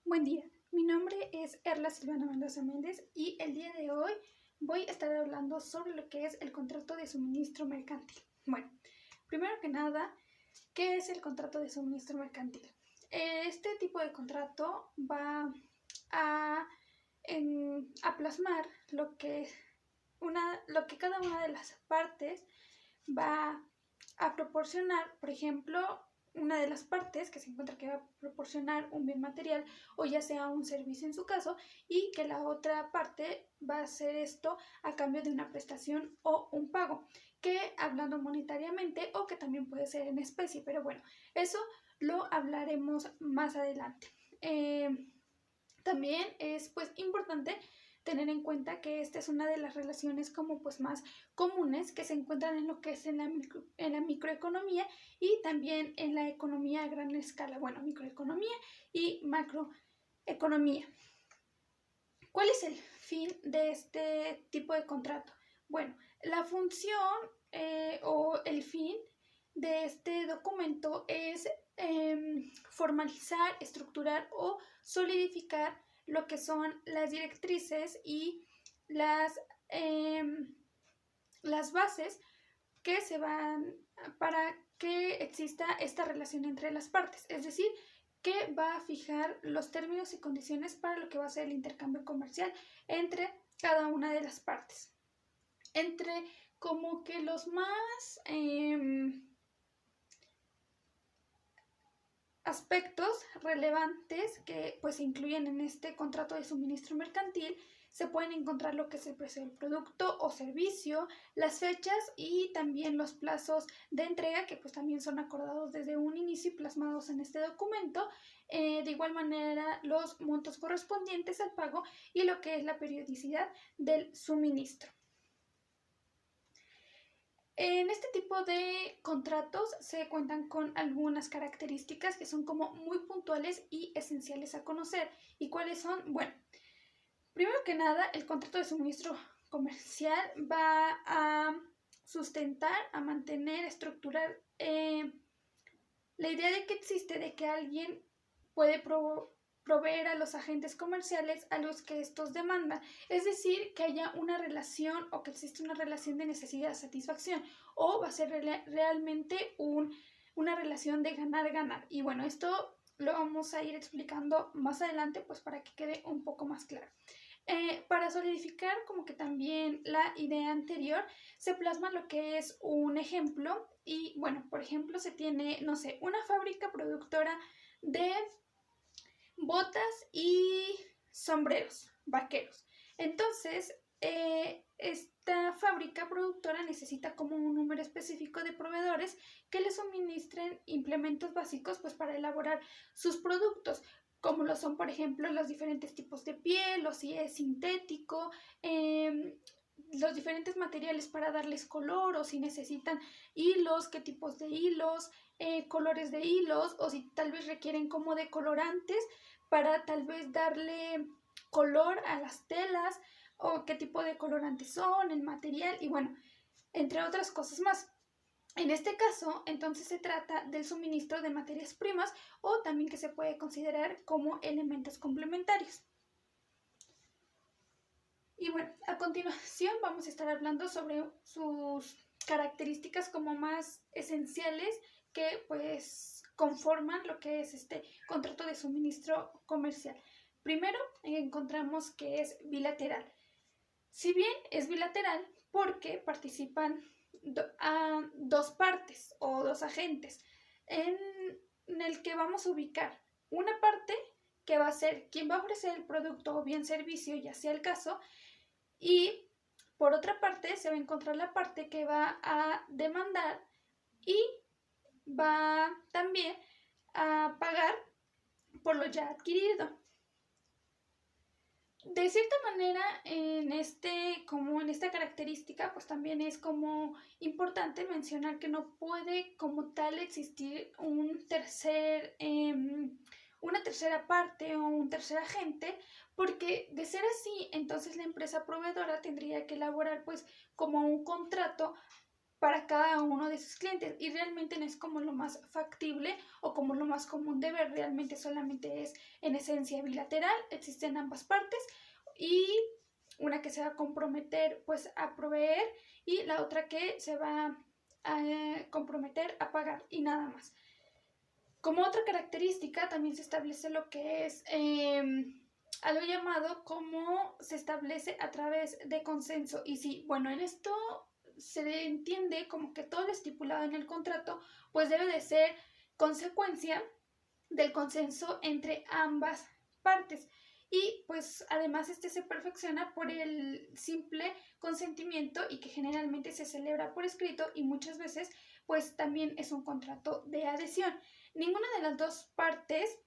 Buen día, mi nombre es Erla Silvana Mendoza Méndez y el día de hoy voy a estar hablando sobre lo que es el contrato de suministro mercantil. Bueno, primero que nada, ¿qué es el contrato de suministro mercantil? Este tipo de contrato va a, a plasmar lo que cada una de las partes va a proporcionar. Por ejemplo, una de las partes que se encuentra que va a proporcionar un bien material o ya sea un servicio en su caso, y que la otra parte va a hacer esto a cambio de una prestación o un pago, que hablando monetariamente o que también puede ser en especie, pero bueno, eso lo hablaremos más adelante. También es pues importante tener en cuenta que esta es una de las relaciones como pues más comunes que se encuentran en lo que es en la microeconomía y también en la economía a gran escala, bueno, microeconomía y macroeconomía. ¿Cuál es el fin de este tipo de contrato? Bueno, la función o el fin de este documento es formalizar, estructurar o solidificar lo que son las directrices y las bases que se van para que exista esta relación entre las partes, es decir, que va a fijar los términos y condiciones para lo que va a ser el intercambio comercial entre cada una de las partes. Entre como que los más aspectos relevantes que pues se incluyen en este contrato de suministro mercantil, se pueden encontrar lo que es el precio del producto o servicio, las fechas y también los plazos de entrega, que pues también son acordados desde un inicio y plasmados en este documento. De igual manera, los montos correspondientes al pago y lo que es la periodicidad del suministro. En este tipo de contratos se cuentan con algunas características que son como muy puntuales y esenciales a conocer. ¿Y cuáles son? Bueno, primero que nada, el contrato de suministro comercial va a sustentar, a mantener, estructurar la idea de que existe, de que alguien puede proveer a los agentes comerciales a los que estos demandan, es decir, que haya una relación o que existe una relación de necesidad-satisfacción, o va a ser realmente una relación de ganar-ganar. Y bueno, esto lo vamos a ir explicando más adelante, pues para que quede un poco más claro. Para solidificar como que también la idea anterior, se plasma lo que es un ejemplo y bueno, por ejemplo, se tiene, no sé, una fábrica productora de botas y sombreros vaqueros. Entonces, esta fábrica productora necesita como un número específico de proveedores que le suministren implementos básicos pues para elaborar sus productos, como lo son, por ejemplo, los diferentes tipos de piel, o si es sintético, los diferentes materiales para darles color, o si necesitan hilos, qué tipos de hilos, colores de hilos, o si tal vez requieren como de colorantes para tal vez darle color a las telas, o qué tipo de colorantes son, el material, y bueno, entre otras cosas más. En este caso, entonces se trata del suministro de materias primas o también que se puede considerar como elementos complementarios. Y bueno, a continuación vamos a estar hablando sobre sus características como más esenciales que pues conforman lo que es este contrato de suministro comercial. Primero encontramos que es bilateral. Si bien es bilateral porque participan dos partes o dos agentes en el que vamos a ubicar una parte que va a ser quien va a ofrecer el producto o bien servicio, ya sea el caso, y por otra parte se va a encontrar la parte que va a demandar y va también a pagar por lo ya adquirido. De cierta manera, como en esta característica, pues también es como importante mencionar que no puede como tal existir una tercera parte o un tercer agente, porque de ser así, entonces la empresa proveedora tendría que elaborar pues como un contrato para cada uno de sus clientes y realmente no es como lo más factible o como lo más común de ver, realmente solamente es en esencia bilateral, existen ambas partes y una que se va a comprometer pues a proveer y la otra que se va a comprometer a pagar y nada más. Como otra característica también se establece lo que es algo llamado como se establece a través de consenso. Y sí, bueno, en esto se entiende como que todo lo estipulado en el contrato pues debe de ser consecuencia del consenso entre ambas partes. Y pues además este se perfecciona por el simple consentimiento y que generalmente se celebra por escrito y muchas veces pues también es un contrato de adhesión. Ninguna de las dos partes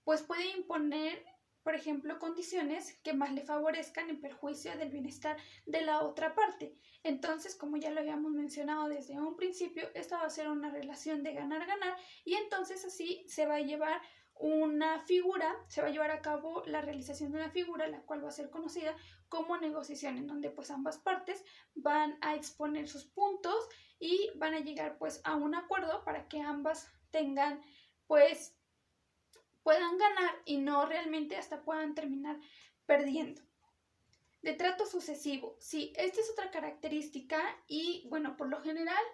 pues puede imponer, por ejemplo, condiciones que más le favorezcan en perjuicio del bienestar de la otra parte. Entonces, como ya lo habíamos mencionado desde un principio, esta va a ser una relación de ganar-ganar y entonces así se va a llevar una figura, se va a llevar a cabo la realización de una figura, la cual va a ser conocida como negociación, en donde pues ambas partes van a exponer sus puntos y van a llegar pues a un acuerdo para que ambas tengan pues puedan ganar y no realmente hasta puedan terminar perdiendo. De trato sucesivo, sí, esta es otra característica y bueno, por lo general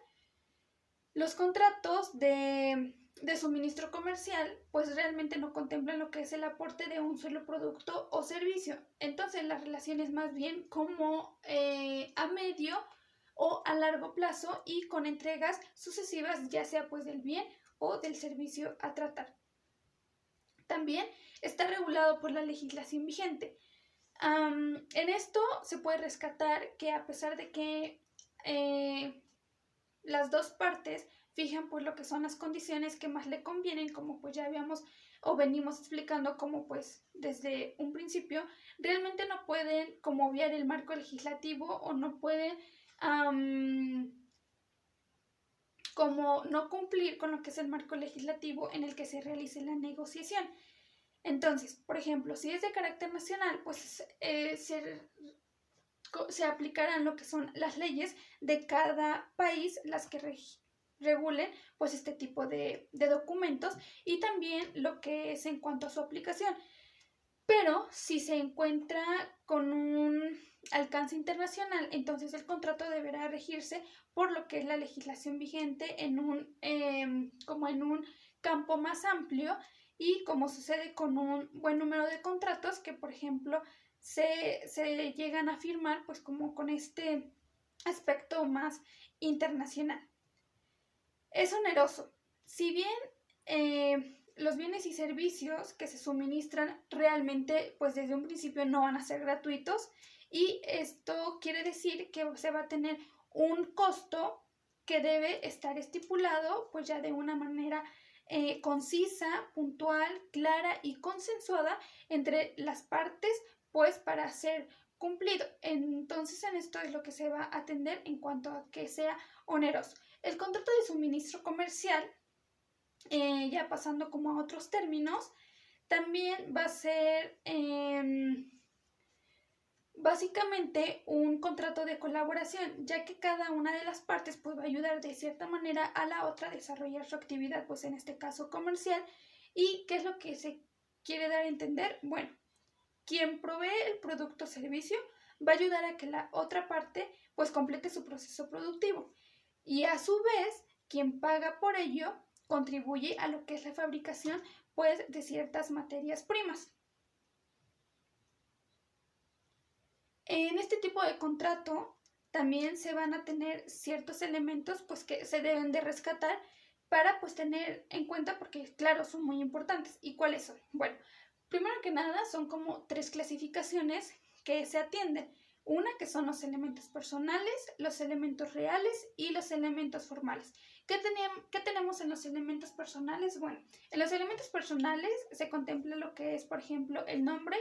los contratos de suministro comercial pues realmente no contemplan lo que es el aporte de un solo producto o servicio. Entonces la relación es más bien como a medio o a largo plazo y con entregas sucesivas ya sea pues del bien o del servicio a tratar. También está regulado por la legislación vigente. En esto se puede rescatar que a pesar de que las dos partes fijan pues lo que son las condiciones que más le convienen, como pues ya habíamos o venimos explicando como pues desde un principio, realmente no pueden como obviar el marco legislativo o no pueden como no cumplir con lo que es el marco legislativo en el que se realice la negociación. Entonces, por ejemplo, si es de carácter nacional, pues se aplicarán lo que son las leyes de cada país, las que regulen pues este tipo de documentos y también lo que es en cuanto a su aplicación. Pero si se encuentra con un alcance internacional, entonces el contrato deberá regirse por lo que es la legislación vigente en como en un campo más amplio y como sucede con un buen número de contratos que, por ejemplo, se llegan a firmar pues como con este aspecto más internacional. Es oneroso. Si bien los bienes y servicios que se suministran realmente pues desde un principio no van a ser gratuitos y esto quiere decir que se va a tener un costo que debe estar estipulado pues ya de una manera concisa, puntual, clara y consensuada entre las partes pues para ser cumplido. Entonces en esto es lo que se va a atender en cuanto a que sea oneroso. El contrato de suministro comercial, ya pasando como a otros términos, también va a ser básicamente un contrato de colaboración, ya que cada una de las partes pues, va a ayudar de cierta manera a la otra a desarrollar su actividad, pues en este caso comercial. ¿Y qué es lo que se quiere dar a entender? Bueno, quien provee el producto o servicio va a ayudar a que la otra parte pues complete su proceso productivo. Y a su vez, quien paga por ello contribuye a lo que es la fabricación pues, de ciertas materias primas. En este tipo de contrato también se van a tener ciertos elementos pues, que se deben de rescatar para pues, tener en cuenta porque claro, son muy importantes. ¿Y cuáles son? Bueno, primero que nada son como 3 clasificaciones que se atienden. Una que son los elementos personales, los elementos reales y los elementos formales. ¿Qué tenemos en los elementos personales? Bueno, en los elementos personales se contempla lo que es, por ejemplo, el nombre,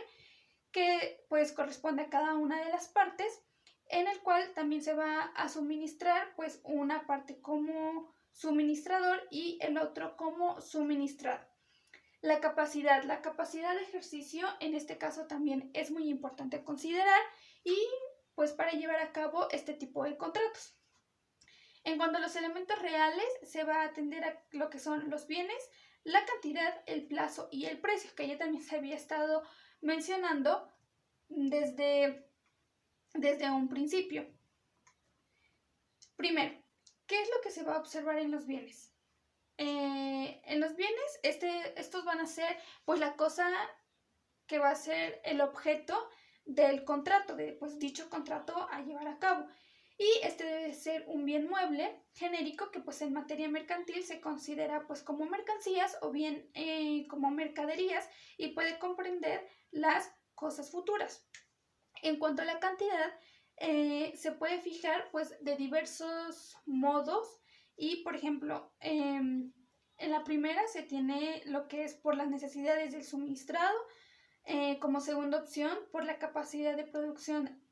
que pues corresponde a cada una de las partes, en el cual también se va a suministrar pues una parte como suministrador y el otro como suministrado. La capacidad de ejercicio en este caso también es muy importante considerar y pues para llevar a cabo este tipo de contratos. En cuanto a los elementos reales, se va a atender a lo que son los bienes, la cantidad, el plazo y el precio, que ya también se había estado mencionando desde un principio. Primero, ¿qué es lo que se va a observar en los bienes? En los bienes, estos van a ser pues la cosa que va a ser el objeto del contrato, de pues dicho contrato a llevar a cabo. Y este debe ser un bien mueble genérico que pues en materia mercantil se considera pues como mercancías o bien como mercaderías y puede comprender las cosas futuras. En cuanto a la cantidad, se puede fijar pues de diversos modos y por ejemplo en la primera se tiene lo que es por las necesidades del suministrado, como segunda opción por la capacidad de producción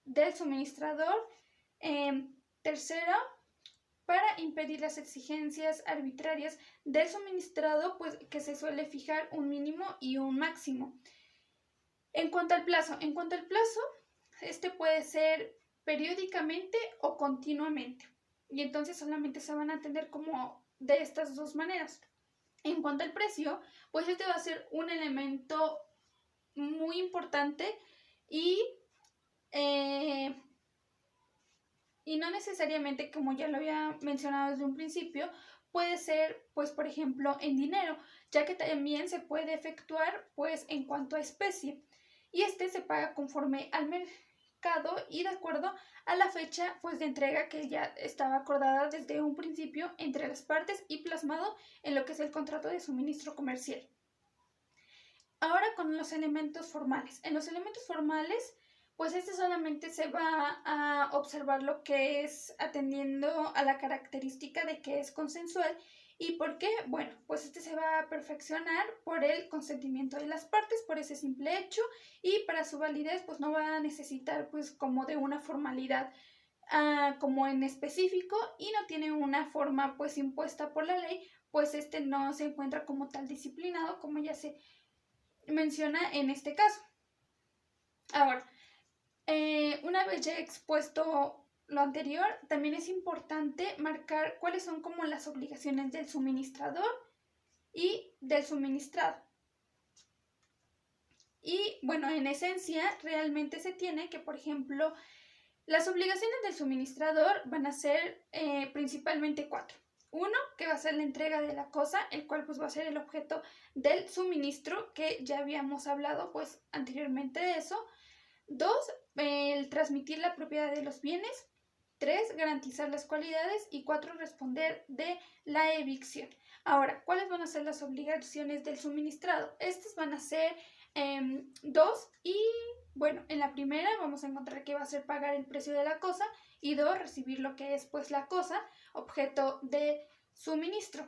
del suministrador, tercera para impedir las exigencias arbitrarias del suministrado, pues que se suele fijar un mínimo y un máximo. En cuanto al plazo, este puede ser periódicamente o continuamente. Y entonces solamente se van a atender como de estas dos maneras. En cuanto al precio, pues este va a ser un elemento muy importante y no necesariamente, como ya lo había mencionado desde un principio, puede ser, pues, por ejemplo, en dinero, ya que también se puede efectuar, pues, en cuanto a especie. Y este se paga conforme al mercado y de acuerdo a la fecha, pues, de entrega que ya estaba acordada desde un principio entre las partes y plasmado en lo que es el contrato de suministro comercial. Ahora con los elementos formales. En los elementos formales, pues solamente se va a observar lo que es atendiendo a la característica de que es consensual. ¿Y por qué? Bueno, pues se va a perfeccionar por el consentimiento de las partes, por ese simple hecho, y para su validez pues no va a necesitar pues como de una formalidad como en específico y no tiene una forma pues impuesta por la ley, pues no se encuentra como tal disciplinado como ya se menciona en este caso. Ahora, una vez ya expuesto lo anterior, también es importante marcar cuáles son como las obligaciones del suministrador y del suministrado. Y bueno, en esencia, realmente se tiene que, por ejemplo, las obligaciones del suministrador van a ser principalmente 4. Uno, que va a ser la entrega de la cosa, el cual pues va a ser el objeto del suministro, que ya habíamos hablado pues anteriormente de eso. 2, el transmitir la propiedad de los bienes. 3, garantizar las cualidades. Y 4, responder de la evicción. Ahora, ¿cuáles van a ser las obligaciones del suministrado? Estas van a ser 2 y bueno, en la primera vamos a encontrar que va a ser pagar el precio de la cosa y 2, recibir lo que es pues la cosa, objeto de suministro.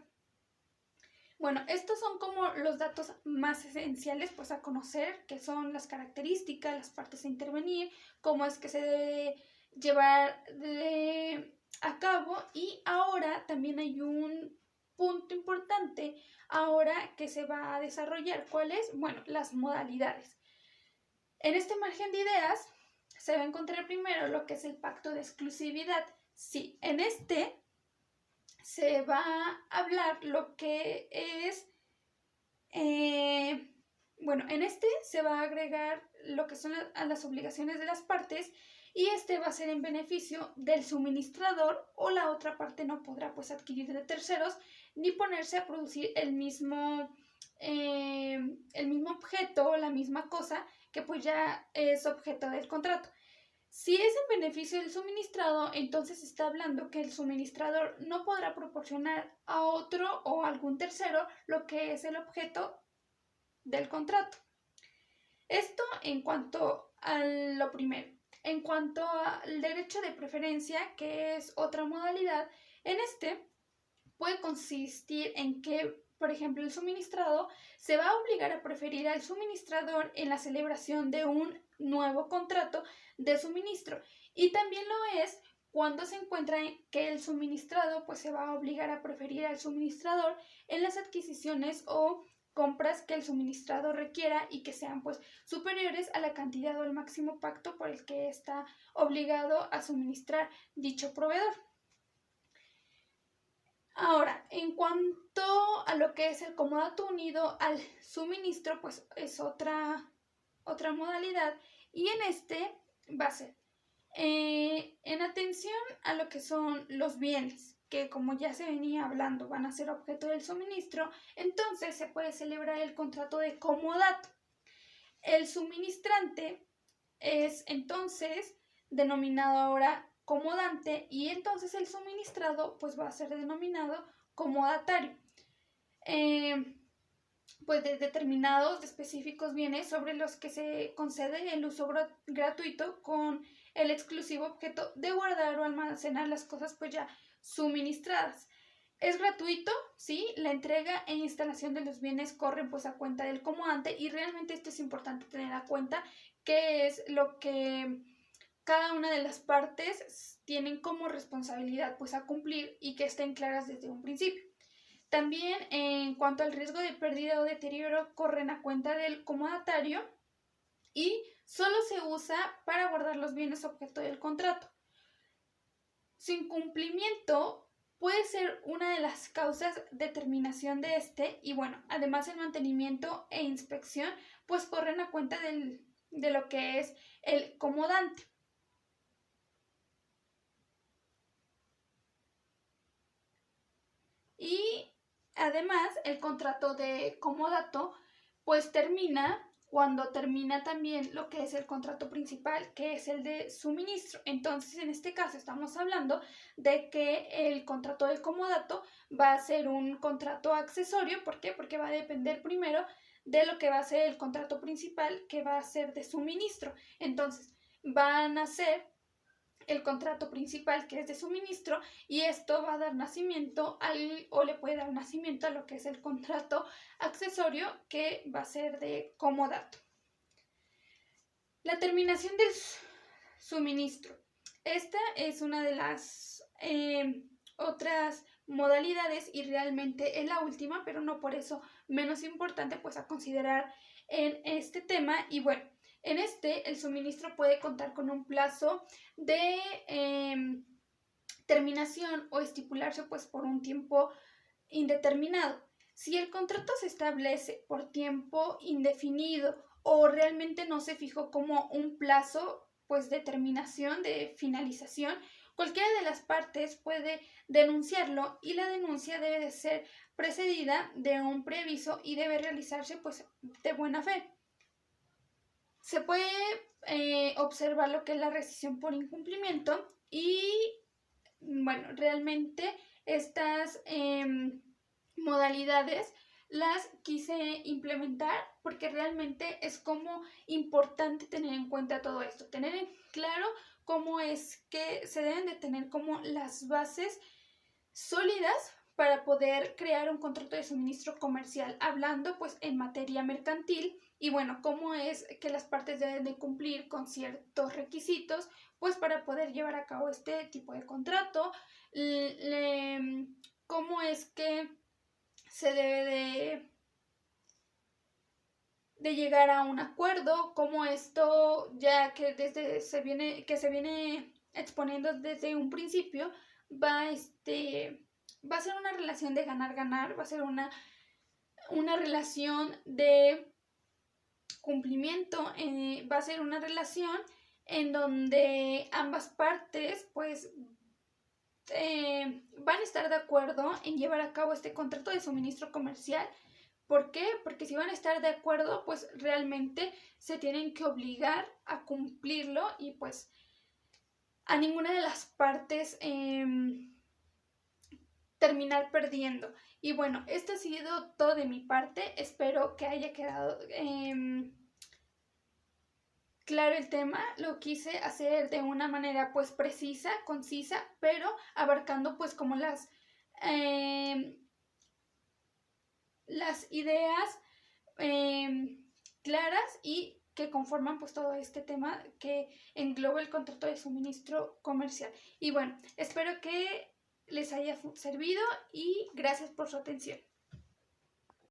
Bueno, estos son como los datos más esenciales pues a conocer, que son las características, las partes a intervenir, cómo es que se debe llevar a cabo. Y ahora también hay un punto importante ahora que se va a desarrollar. ¿Cuál es? Bueno, las modalidades. En este margen de ideas se va a encontrar primero lo que es el pacto de exclusividad. Sí, en este se va a hablar lo que es, bueno, en este se va a agregar lo que son las obligaciones de las partes y este va a ser en beneficio del suministrador o la otra parte no podrá pues adquirir de terceros ni ponerse a producir el mismo objeto o la misma cosa que pues ya es objeto del contrato. Si es en beneficio del suministrado, entonces está hablando que el suministrador no podrá proporcionar a otro o a algún tercero lo que es el objeto del contrato. Esto en cuanto a lo primero. En cuanto al derecho de preferencia, que es otra modalidad, en este puede consistir en que, por ejemplo, el suministrado se va a obligar a preferir al suministrador en la celebración de un nuevo contrato de suministro. Y también lo es cuando se encuentra que el suministrado pues se va a obligar a preferir al suministrador en las adquisiciones o compras que el suministrador requiera y que sean pues superiores a la cantidad o el máximo pacto por el que está obligado a suministrar dicho proveedor. Ahora, en cuanto a lo que es el comodato unido al suministro, pues es otra modalidad, y en este va a ser en atención a lo que son los bienes, que como ya se venía hablando van a ser objeto del suministro, entonces se puede celebrar el contrato de comodato. El suministrante es entonces denominado ahora comodante y entonces el suministrado pues va a ser denominado comodatario. Pues de determinados específicos bienes sobre los que se concede el uso gratuito con el exclusivo objeto de guardar o almacenar las cosas pues ya suministradas. Es gratuito, sí, la entrega e instalación de los bienes corren pues a cuenta del comodante y realmente esto es importante tener a cuenta que es lo que cada una de las partes tienen como responsabilidad pues a cumplir y que estén claras desde un principio. También en cuanto al riesgo de pérdida o deterioro corren a cuenta del comodatario y solo se usa para guardar los bienes objeto del contrato. Su incumplimiento puede ser una de las causas de terminación de este y bueno, además el mantenimiento e inspección pues corren a cuenta de lo que es el comodante. Y además el contrato de comodato pues termina cuando termina también lo que es el contrato principal, que es el de suministro. Entonces, en este caso estamos hablando de que el contrato de comodato va a ser un contrato accesorio. ¿Por qué? Porque va a depender primero de lo que va a ser el contrato principal, que va a ser de suministro. Entonces, van a ser el contrato principal, que es de suministro, y esto va a dar nacimiento o le puede dar nacimiento a lo que es el contrato accesorio, que va a ser de comodato. La terminación del suministro. Esta es una de las otras modalidades y realmente es la última, pero no por eso menos importante pues a considerar en este tema. Y bueno, en este el suministro puede contar con un plazo de terminación o estipularse pues por un tiempo indeterminado. Si el contrato se establece por tiempo indefinido o realmente no se fijó como un plazo pues de terminación, de finalización, cualquiera de las partes puede denunciarlo y la denuncia debe de ser precedida de un preaviso y debe realizarse pues de buena fe. Se puede observar lo que es la rescisión por incumplimiento y bueno, realmente estas modalidades las quise implementar porque realmente es como importante tener en cuenta todo esto, tener en claro cómo es que se deben de tener como las bases sólidas para poder crear un contrato de suministro comercial, hablando pues en materia mercantil y bueno, cómo es que las partes deben de cumplir con ciertos requisitos pues para poder llevar a cabo este tipo de contrato, cómo es que se debe de llegar a un acuerdo, cómo esto ya que se viene exponiendo desde un principio va a ser una relación de ganar-ganar, va a ser una relación de cumplimiento, va a ser una relación en donde ambas partes pues van a estar de acuerdo en llevar a cabo este contrato de suministro comercial. ¿Por qué? Porque si van a estar de acuerdo, pues realmente se tienen que obligar a cumplirlo y pues a ninguna de las partes terminar perdiendo. Y bueno, esto ha sido todo de mi parte. Espero que haya quedado claro el tema. Lo quise hacer de una manera pues precisa, concisa, pero abarcando pues como las ideas claras y que conforman pues todo este tema que engloba el contrato de suministro comercial. Y bueno, espero que les haya servido y gracias por su atención.